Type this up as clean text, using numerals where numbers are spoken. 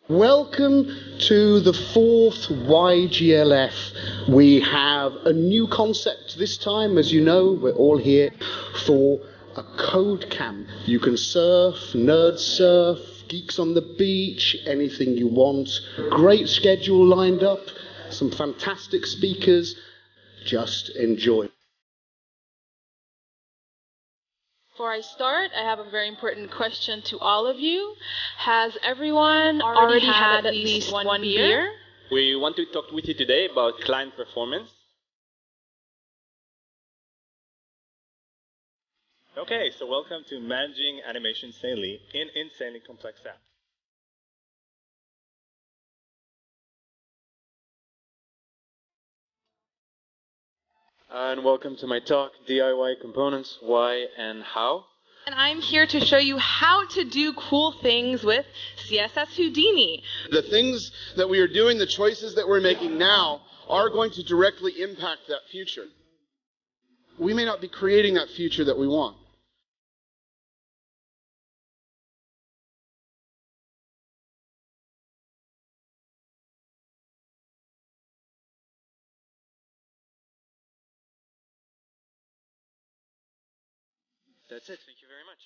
Welcome to the fourth YGLF. We have a new concept this time. As you know, we're all here for a code camp. You can surf, nerd surf, geeks on the beach, anything you want. Great schedule lined up, some fantastic speakers. Just enjoy. Before I start, I have a very important question to all of you. Has everyone already had at least one beer? We want to talk with you today about client performance. Okay, so welcome to Managing Animation Insanely in Insanely Complex Apps. And welcome to my talk, DIY Components, Why and How. And I'm here to show you how to do cool things with CSS Houdini. The things that we are doing, the choices that we're making now, are going to directly impact that future. We may not be creating that future that we want. That's it. Thank you very much.